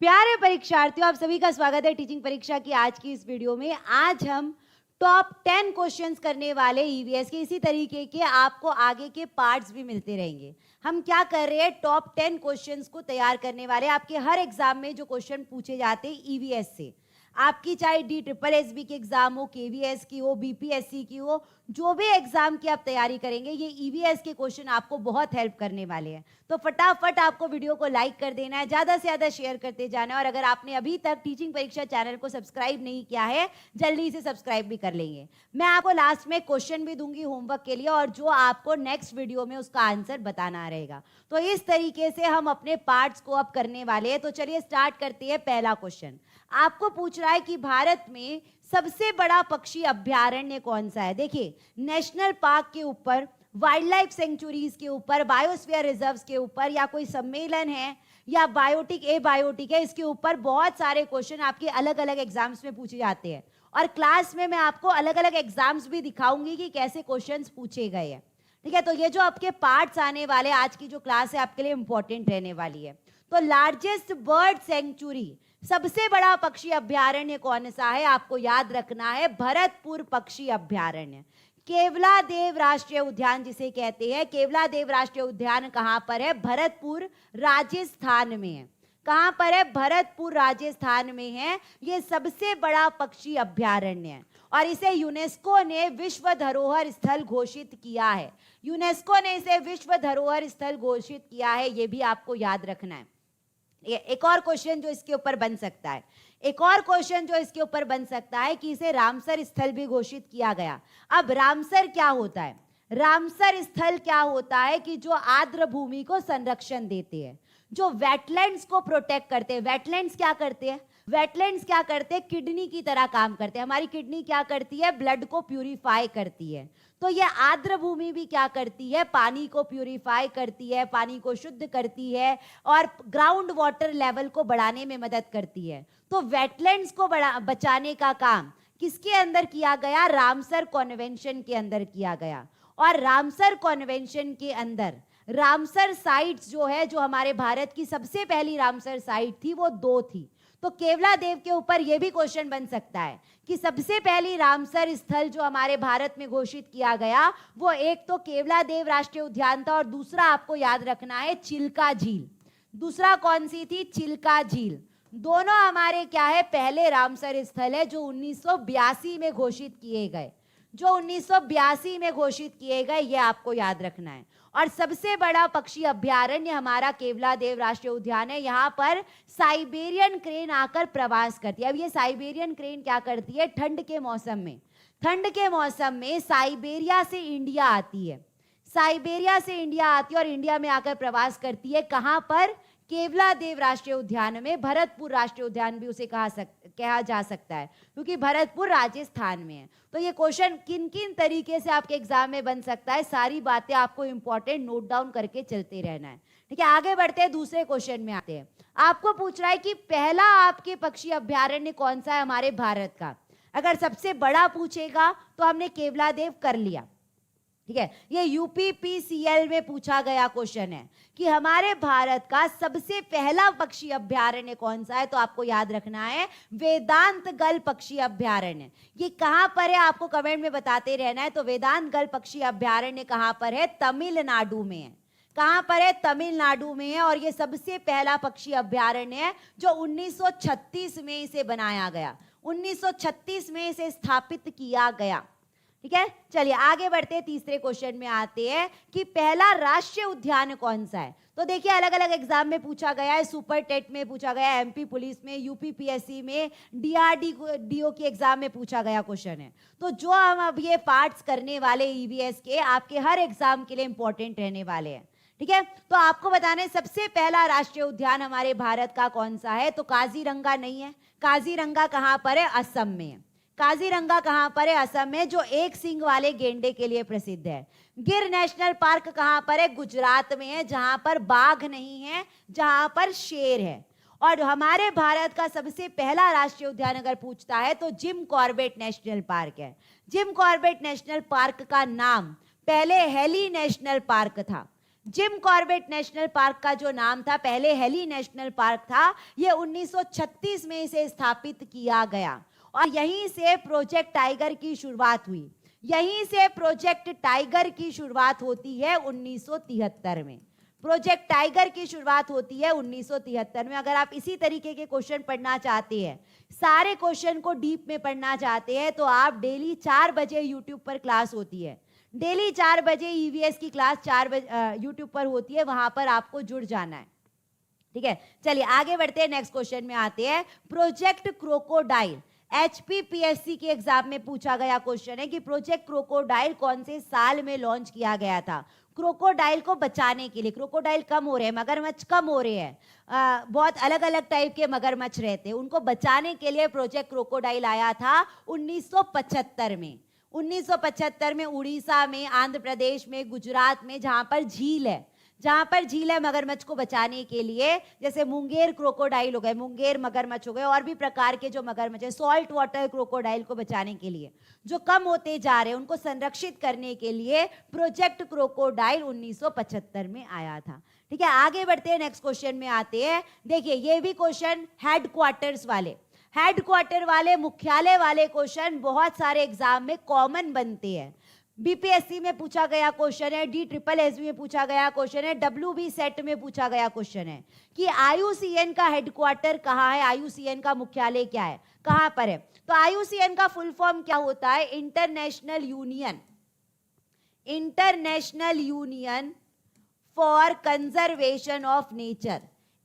प्यारे परीक्षार्थियों, आप सभी का स्वागत है टीचिंग परीक्षा की आज की इस वीडियो में। आज हम टॉप 10 क्वेश्चंस करने वाले ईवीएस के। इसी तरीके के आपको आगे के पार्ट्स भी मिलते रहेंगे। हम क्या कर रहे हैं, टॉप 10 क्वेश्चंस को तैयार करने वाले। आपके हर एग्जाम में जो क्वेश्चन पूछे जाते हैं ईवीएस से, आपकी चाहे DSSB की एग्जाम हो, KVS की हो, BPSC की हो, जो भी एग्जाम की आप तैयारी करेंगे, ये ईवीएस के क्वेश्चन आपको बहुत हेल्प करने वाले हैं। तो फटाफट आपको वीडियो को लाइक कर देना है, ज्यादा से ज्यादा शेयर करते जाना है। और अगर आपने अभी तक टीचिंग परीक्षा चैनल को सब्सक्राइब नहीं किया है, जल्दी से सब्सक्राइब भी कर लेंगे। मैं आपको लास्ट में क्वेश्चन भी दूंगी होमवर्क के लिए, और जो आपको नेक्स्ट वीडियो में उसका आंसर बताना रहेगा। तो इस तरीके से हम अपने पार्ट्स को अब करने वाले हैं। तो चलिए स्टार्ट करते हैं। पहला क्वेश्चन आपको पूछ रहा है कि भारत में सबसे बड़ा पक्षी अभयारण्य कौन सा है। देखिए, नेशनल पार्क के ऊपर, वाइल्ड लाइफ सेंचुरीज के ऊपर, बायोस्फीयर रिजर्व्स के ऊपर, या कोई सम्मेलन है, या बायोटिक ए बायोटिक है, इसके ऊपर बहुत सारे क्वेश्चन आपके अलग अलग एग्जाम्स में पूछे जाते हैं। और क्लास में मैं आपको अलग अलग एग्जाम्स भी दिखाऊंगी कि कैसे क्वेश्चंस पूछे गए हैं। ठीक है, तो ये जो आपके पार्ट्स आने वाले, आज की जो क्लास है आपके लिए इंपॉर्टेंट रहने वाली है। तो लार्जेस्ट बर्ड सेंचुरी, सबसे बड़ा पक्षी अभयारण्य कौन सा है, आपको याद रखना है भरतपुर पक्षी अभयारण्य। केवलादेव राष्ट्रीय उद्यान जिसे कहते हैं, केवलादेव राष्ट्रीय उद्यान कहां पर है, भरतपुर राजस्थान में है। कहां पर है, भरतपुर राजस्थान में है। ये सबसे बड़ा पक्षी अभयारण्य है और इसे यूनेस्को ने विश्व धरोहर स्थल घोषित किया है। यूनेस्को ने इसे विश्व धरोहर स्थल घोषित किया है, ये भी आपको याद रखना है। एक और क्वेश्चन जो इसके ऊपर बन सकता है, एक और क्वेश्चन जो इसके ऊपर बन सकता है कि इसे रामसर स्थल भी घोषित किया गया। अब रामसर क्या होता है, रामसर स्थल क्या होता है कि जो आर्द्र भूमि को संरक्षण देते हैं, जो वेटलैंड्स को प्रोटेक्ट करते हैं। वेटलैंड्स क्या करते हैं, वेटलैंड्स क्या करते हैं, किडनी की तरह काम करते हैं। हमारी किडनी क्या करती है, ब्लड को प्यूरिफाई करती है। तो ये आर्द्र भूमि भी क्या करती है, पानी को प्यूरिफाई करती है, पानी को शुद्ध करती है और ग्राउंड वाटर लेवल को बढ़ाने में मदद करती है। तो वेटलैंड्स को बचाने का काम किसके अंदर किया गया, रामसर कॉन्वेंशन के अंदर किया गया। और रामसर कॉन्वेंशन के अंदर रामसर साइट्स जो है, जो हमारे भारत की सबसे पहली रामसर साइट थी, वो 2 थी। तो केवलादेव के ऊपर यह भी क्वेश्चन बन सकता है कि सबसे पहली रामसर स्थल जो हमारे भारत में घोषित किया गया, वो एक तो केवलादेव राष्ट्रीय उद्यान था और दूसरा आपको याद रखना है चिल्का झील। दूसरा कौन सी थी, चिल्का झील। दोनों हमारे क्या है, पहले रामसर स्थल है जो 1982 में घोषित किए गए, जो 1982 में घोषित किए गए, ये आपको याद रखना है। और सबसे बड़ा पक्षी अभयारण्य हमारा केवलादेव राष्ट्रीय उद्यान है। यहाँ पर साइबेरियन क्रेन आकर प्रवास करती है। अब ये साइबेरियन क्रेन क्या करती है, ठंड के मौसम में, ठंड के मौसम में साइबेरिया से इंडिया आती है, साइबेरिया से इंडिया आती है और इंडिया में आकर प्रवास करती है। कहाँ पर, केवलादेव राष्ट्रीय उद्यान में। भरतपुर राष्ट्रीय उद्यान भी उसे कहा जा सकता है, क्योंकि भरतपुर राजस्थान में है। तो ये क्वेश्चन किन किन तरीके से आपके एग्जाम में बन सकता है, सारी बातें आपको इंपॉर्टेंट नोट डाउन करके चलते रहना है। ठीक है, आगे बढ़ते हैं, दूसरे क्वेश्चन में आते हैं। आपको पूछ रहा है कि पहला आपके पक्षी अभयारण्य कौन सा है हमारे भारत का। अगर सबसे बड़ा पूछेगा तो हमने केवलादेव कर लिया। ठीक है, ये UPPCL में पूछा गया क्वेश्चन है कि हमारे भारत का सबसे पहला पक्षी अभयारण्य कौन सा है, तो आपको याद रखना है वेदांतगल पक्षी अभयारण्य। ये कहां पर है, आपको कमेंट में बताते रहना है। तो वेदांतगल पक्षी अभयारण्य कहां पर है, तमिलनाडु में है। कहां पर है, तमिलनाडु में है। और ये सबसे पहला पक्षी अभयारण्य है जो 1936 में इसे बनाया गया, 1936 में इसे स्थापित किया गया। ठीक है, चलिए आगे बढ़ते हैं, तीसरे क्वेश्चन में आते हैं कि पहला राष्ट्रीय उद्यान कौन सा है। तो देखिए, अलग अलग एग्जाम में पूछा गया है, सुपर टेट में पूछा गया है, MP पुलिस में, UPPSC में, DRDO की एग्जाम में पूछा गया क्वेश्चन है। तो जो हम अब ये पार्ट्स करने वाले EVS के, आपके हर एग्जाम के लिए इंपॉर्टेंट रहने वाले हैं। ठीक है, तो आपको बताना है सबसे पहला राष्ट्रीय उद्यान हमारे भारत का कौन सा है। तो काजीरंगा नहीं है। काजीरंगा कहां पर है, असम में है। काजीरंगा कहां पर है, असम में, जो एक सींग वाले गेंडे के लिए प्रसिद्ध है। गिर नेशनल पार्क कहां पर है, गुजरात में है, जहां पर बाघ नहीं है, जहां पर शेर है। और हमारे भारत का सबसे पहला राष्ट्रीय उद्यान अगर पूछता है तो जिम कॉर्बेट नेशनल पार्क है। जिम कॉर्बेट नेशनल पार्क का नाम पहले हेली नेशनल पार्क था। जिम कॉर्बेट नेशनल पार्क का जो नाम था पहले हेली नेशनल पार्क था, ये 1936 में इसे स्थापित किया गया और यहीं से प्रोजेक्ट टाइगर की शुरुआत हुई। यहीं से प्रोजेक्ट टाइगर की शुरुआत होती है 1973 में। प्रोजेक्ट टाइगर की शुरुआत होती है 1973 में। अगर आप इसी तरीके के क्वेश्चन पढ़ना चाहते हैं, सारे क्वेश्चन को डीप में पढ़ना चाहते हैं, तो आप डेली 4 बजे यूट्यूब पर क्लास होती है, डेली 4 बजे ईवीएस की क्लास 4 बजे यूट्यूब पर होती है, वहां पर आपको जुड़ जाना है। ठीक है, चलिए आगे बढ़ते हैं, नेक्स्ट क्वेश्चन में आते हैं। प्रोजेक्ट क्रोकोडाइल HPPSC के एग्जाम में पूछा गया क्वेश्चन है कि प्रोजेक्ट क्रोकोडाइल कौन से साल में लॉन्च किया गया था। क्रोकोडाइल को बचाने के लिए, क्रोकोडाइल कम हो रहे हैं, मगरमच्छ कम हो रहे हैं, बहुत अलग अलग टाइप के मगरमच्छ रहते हैं, उनको बचाने के लिए प्रोजेक्ट क्रोकोडाइल आया था 1975 में। 1975 में उड़ीसा में, आंध्र प्रदेश में, गुजरात में, जहां पर झील है, जहां पर झील है, मगरमच्छ को बचाने के लिए, जैसे मुंगेर क्रोकोडाइल हो गए, मुंगेर मगरमच्छ हो गए, और भी प्रकार के जो मगरमच्छ है, सॉल्ट वाटर क्रोकोडाइल को बचाने के लिए, जो कम होते जा रहे हैं उनको संरक्षित करने के लिए प्रोजेक्ट क्रोकोडाइल 1975 में आया था। ठीक है, आगे बढ़ते हैं, नेक्स्ट क्वेश्चन में आते हैं। देखिए ये भी क्वेश्चन हेडक्वार्टर्स वाले, हेडक्वार्टर वाले, मुख्यालय वाले क्वेश्चन बहुत सारे एग्जाम में कॉमन बनते हैं। बीपीएससी में पूछा गया क्वेश्चन है, DSSS में पूछा गया क्वेश्चन है, WB सेट में पूछा गया क्वेश्चन है कि IUCN का हेडक्वार्टर कहाँ है, IUCN का मुख्यालय क्या है, कहाँ पर है। तो IUCN का फुल फॉर्म क्या होता है? International union for conservation of nature.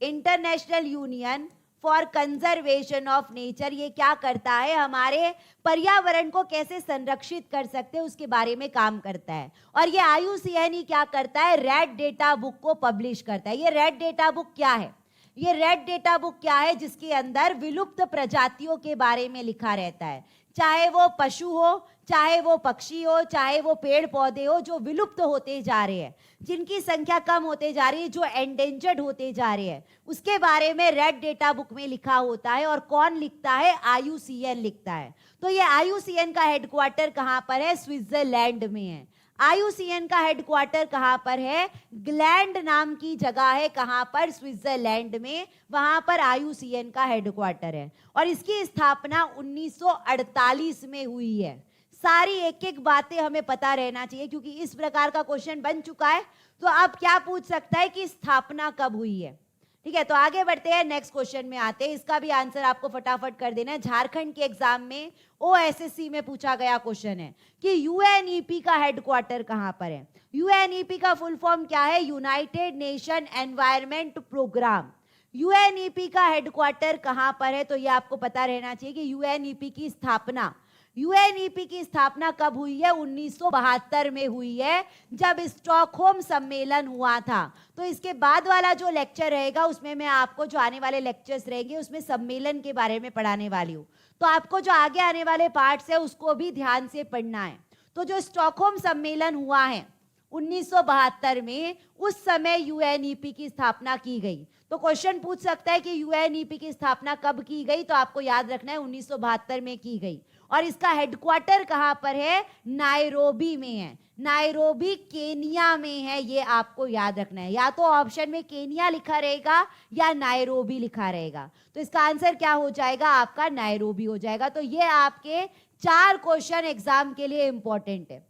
International union for conservation of nature, ये क्या करता है, हमारे पर्यावरण को कैसे संरक्षित कर सकते हैं उसके बारे में काम करता है। और ये IUCN ही क्या करता है, रेड डेटा बुक को पब्लिश करता है। ये रेड डेटा बुक क्या है? ये रेड डेटा बुक क्या है? जिसके अंदर विलुप्त प्रजातियों के बारे में लिखा रहता है, चाहे वो पशु हो, चाहे वो पक्षी हो, चाहे वो पेड़ पौधे हो, जो विलुप्त होते जा रहे हैं, जिनकी संख्या कम होते जा रही है, जो एंडेंजर्ड होते जा रहे हैं, उसके बारे में रेड डेटा बुक में लिखा होता है। और कौन लिखता है? IUCN लिखता है। तो ये IUCN का हेडक्वार्टर कहां पर है? स्विट्जरलैंड में है। IUCN का हेडक्वार्टर कहां पर है? ग्लैंड नाम की जगह है, कहां पर? स्विट्जरलैंड में, वहां पर IUCN का हेडक्वार्टर है। और इसकी स्थापना 1948 में हुई है। सारी एक एक बातें हमें पता रहना चाहिए, क्योंकि इस प्रकार का क्वेश्चन बन चुका है। तो अब क्या पूछ सकता है कि स्थापना कब हुई है। ठीक है, तो आगे बढ़ते हैं, नेक्स्ट क्वेश्चन में आते हैं। इसका भी आंसर आपको फटाफट कर देना है। झारखंड के एग्जाम में OSSC में पूछा गया क्वेश्चन है कि UNEP का हेडक्वार्टर कहां पर है। UNEP का फुल फॉर्म क्या है? United Nation Environment Programme. UNEP का हेडक्वार्टर कहां पर है? तो ये आपको पता रहना चाहिए कि UNEP की स्थापना, यूएनईपी की स्थापना कब हुई है? 1972 में हुई है, जब स्टॉकहोम सम्मेलन हुआ था। तो इसके बाद वाला जो लेक्चर रहेगा उसमें मैं आपको, जो आने वाले लेक्चर्स रहेंगे उसमें सम्मेलन के बारे में पढ़ाने वाली हूँ। तो आपको जो आगे आने वाले पार्ट्स है उसको भी ध्यान से पढ़ना है। तो जो स्टॉकहोम सम्मेलन हुआ है 1972 में, उस समय यूएनईपी की स्थापना की गई। तो क्वेश्चन पूछ सकता है कि यूएनईपी की स्थापना कब की गई? तो आपको याद रखना है 1972 में की गई। और इसका हेडक्वार्टर कहां पर है? नायरोबी में है। नायरोबी केनिया में है, ये आपको याद रखना है। या तो ऑप्शन में केनिया लिखा रहेगा या नायरोबी लिखा रहेगा। तो इसका आंसर क्या हो जाएगा? आपका नायरोबी हो जाएगा। तो ये आपके 4 क्वेश्चन एग्जाम के लिए इंपॉर्टेंट है।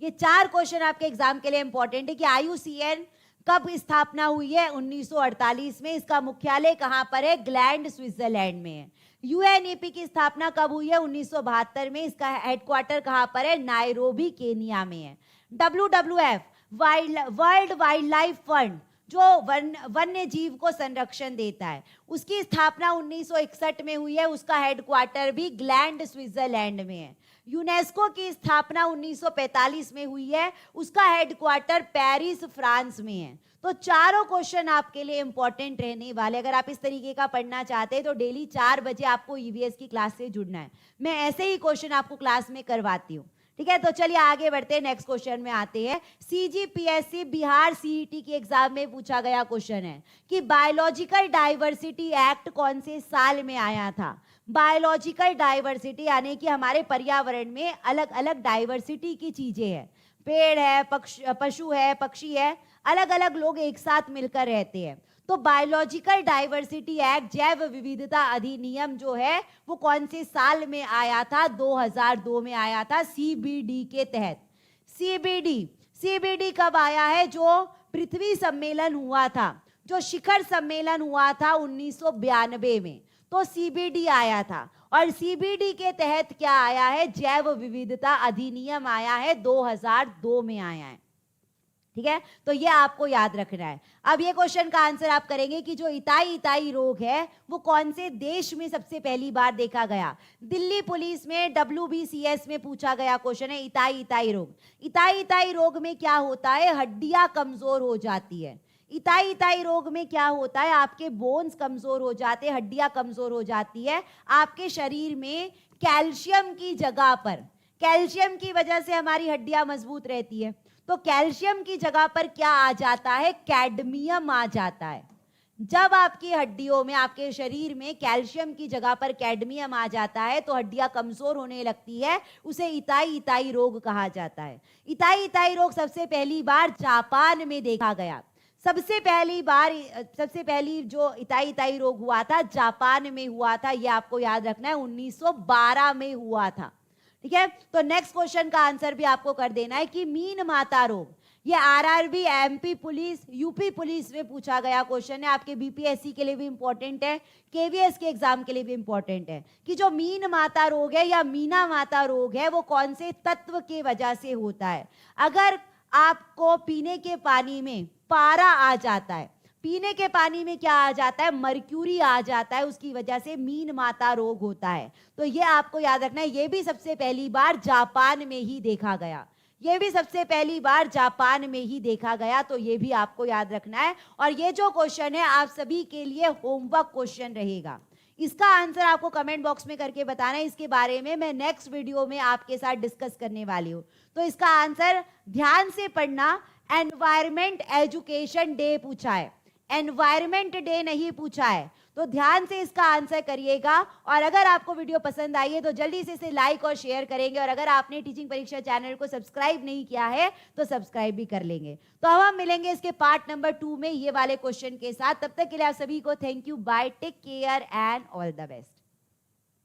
ये 4 क्वेश्चन आपके एग्जाम के लिए इंपॉर्टेंट है कि IUCN कब स्थापना हुई है? 1948 में। इसका मुख्यालय कहां पर है? ग्लैंड, स्विट्जरलैंड में है। यूएनईपी की स्थापना कब हुई है? 1972 में। इसका हेडक्वार्टर कहां पर है? नायरोबी, केनिया में है। WWF, world wild life fund, जो वन्य जीव को संरक्षण देता है, उसकी स्थापना 1961 में हुई है। उसका हेडक्वार्टर भी ग्लैंड, स्विट्जरलैंड में है। यूनेस्को की स्थापना 1945 में हुई है। उसका हेडक्वार्टर पेरिस, फ्रांस में है। तो चारों क्वेश्चन आपके लिए इंपॉर्टेंट रहने वाले। अगर आप इस तरीके का पढ़ना चाहते हैं तो डेली 4 बजे आपको ईवीएस की क्लास से जुड़ना है। मैं ऐसे ही क्वेश्चन आपको क्लास में करवाती हूँ। ठीक है, तो चलिए आगे बढ़ते हैं, नेक्स्ट क्वेश्चन में आते हैं। CGPSC बिहार CET की एग्जाम में पूछा गया क्वेश्चन है कि बायोलॉजिकल डाइवर्सिटी एक्ट कौन से साल में आया था। बायोलॉजिकल डाइवर्सिटी यानी कि हमारे पर्यावरण में अलग अलग डाइवर्सिटी की चीजें हैं, पेड़ है, पशु है, पक्षी है, अलग अलग लोग एक साथ मिलकर रहते हैं। तो बायोलॉजिकल डाइवर्सिटी एक्ट, जैव विविधता अधिनियम जो है वो कौन से साल में आया था? 2002 में आया था, सीबीडी के तहत। सीबीडी कब आया है? जो पृथ्वी सम्मेलन हुआ था, जो शिखर सम्मेलन हुआ था 1992 में, तो सीबीडी आया था। और सीबीडी के तहत क्या आया है? जैव विविधता अधिनियम आया है, 2002 में आया है। ठीक है, तो ये आपको याद रखना है। अब ये क्वेश्चन का आंसर आप करेंगे कि जो इताई रोग है वो कौन से देश में सबसे पहली बार देखा गया? दिल्ली पुलिस में WBCS में पूछा गया क्वेश्चन है इताई रोग। इताई रोग में क्या होता है? हड्डियां कमजोर हो जाती है। इताई रोग में क्या होता है? आपके बोन्स कमजोर हो जाते हैं, हड्डियां कमजोर हो जाती है। आपके शरीर में कैल्शियम की जगह पर, कैल्शियम की वजह से हमारी हड्डियां मजबूत रहती है, तो कैल्शियम की जगह पर क्या आ जाता है? कैडमियम आ जाता है। जब आपकी हड्डियों में, आपके शरीर में कैल्शियम की जगह पर कैडमियम आ जाता है तो हड्डियां कमजोर होने लगती है, उसे इताई रोग कहा जाता है। इताई रोग सबसे पहली बार जापान में देखा गया। सबसे पहली जो इताई रोग हुआ था जापान में हुआ था, यह आपको याद रखना है, 1912 में हुआ था। ठीक है, तो नेक्स्ट क्वेश्चन का आंसर भी आपको कर देना है कि मीन माता रोग, ये RRB, MP police, UP police में पूछा गया क्वेश्चन है। आपके बीपीएससी के लिए भी इंपॉर्टेंट है, केवीएस के एग्जाम के लिए भी इंपॉर्टेंट है कि जो मीन माता रोग है या मीना माता रोग है वो कौन से तत्व के वजह से होता है? अगर आपको पीने के पानी में पारा आ जाता है, पीने के पानी में क्या आ जाता है? मर्क्यूरी आ जाता है, उसकी वजह से मीन माता रोग होता है। तो ये आपको याद रखना है, ये भी सबसे पहली बार जापान में ही देखा गया, ये भी सबसे पहली बार जापान में ही देखा गया, तो ये भी आपको याद रखना है। और ये जो क्वेश्चन है आप सभी के लिए होमवर्क क्वेश्चन रहेगा, इसका आंसर आपको कमेंट बॉक्स में करके बताना है। इसके बारे में मैं नेक्स्ट वीडियो में आपके साथ डिस्कस करने वाली हूँ। तो इसका आंसर ध्यान से पढ़ना। एनवायरमेंट एजुकेशन डे पूछा है, एनवायरमेंट डे नहीं पूछा है, तो ध्यान से इसका आंसर करिएगा। और अगर आपको वीडियो पसंद आई है तो जल्दी से इसे लाइक और शेयर करेंगे, और अगर आपने टीचिंग परीक्षा चैनल को सब्सक्राइब नहीं किया है तो सब्सक्राइब भी कर लेंगे। तो अब हम मिलेंगे इसके पार्ट नंबर 2 में ये वाले क्वेश्चन के साथ। तब तक के लिए आप सभी को thank you, bye, take care and all the best.